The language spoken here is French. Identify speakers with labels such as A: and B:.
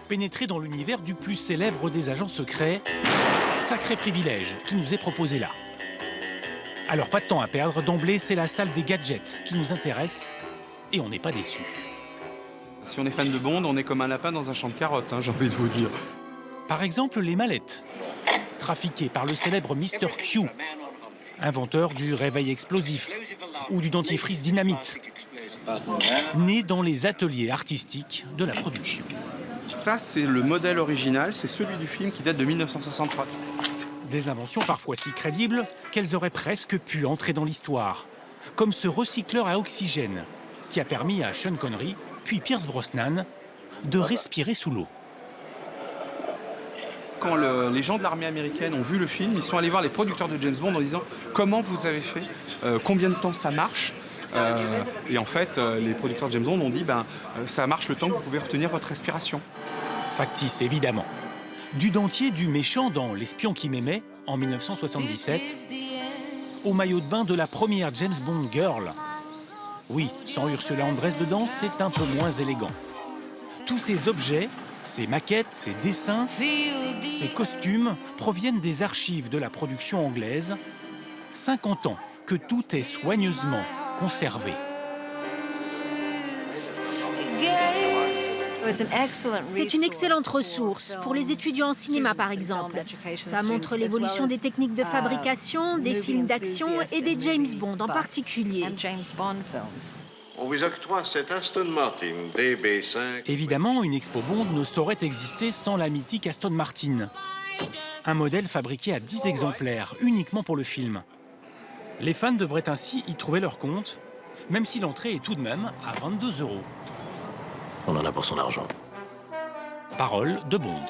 A: pénétrer dans l'univers du plus célèbre des agents secrets. Sacré privilège qui nous est proposé là. Alors pas de temps à perdre, d'emblée c'est la salle des gadgets qui nous intéresse et on n'est pas déçus.
B: Si on est fan de Bond, on est comme un lapin dans un champ de carottes, hein, j'ai envie de vous dire.
A: Par exemple les mallettes, trafiquées par le célèbre Mr. Q, inventeur du réveil explosif ou du dentifrice dynamite, né dans les ateliers artistiques de la production.
B: Ça, c'est le modèle original, c'est celui du film qui date de 1963.
A: Des inventions parfois si crédibles qu'elles auraient presque pu entrer dans l'histoire, comme ce recycleur à oxygène qui a permis à Sean Connery, puis Pierce Brosnan, de respirer sous l'eau.
B: Quand les gens de l'armée américaine ont vu le film, ils sont allés voir les producteurs de James Bond en disant « Comment vous avez fait Combien de temps ça marche ?» Et en fait, les producteurs de James Bond ont dit « Ça marche le temps que vous pouvez retenir votre respiration. »
A: Factice, évidemment. Du dentier du méchant dans L'espion qui m'aimait, en 1977, au maillot de bain de la première James Bond Girl. Oui, sans Ursula Andress dedans, c'est un peu moins élégant. Tous ces objets, ces maquettes, ces dessins, ces costumes proviennent des archives de la production anglaise. 50 ans que tout est soigneusement conservé.
C: C'est une excellente ressource pour les étudiants en cinéma, par exemple. Ça montre l'évolution des techniques de fabrication, des films d'action et des James Bond en particulier.
D: On vous octroie cette Aston Martin DB5.
A: Évidemment, une expo Bond ne saurait exister sans la mythique Aston Martin. Un modèle fabriqué à 10 exemplaires, uniquement pour le film. Les fans devraient ainsi y trouver leur compte, même si l'entrée est tout de même à 22 €.
E: On en a pour son argent.
A: Parole de Bond.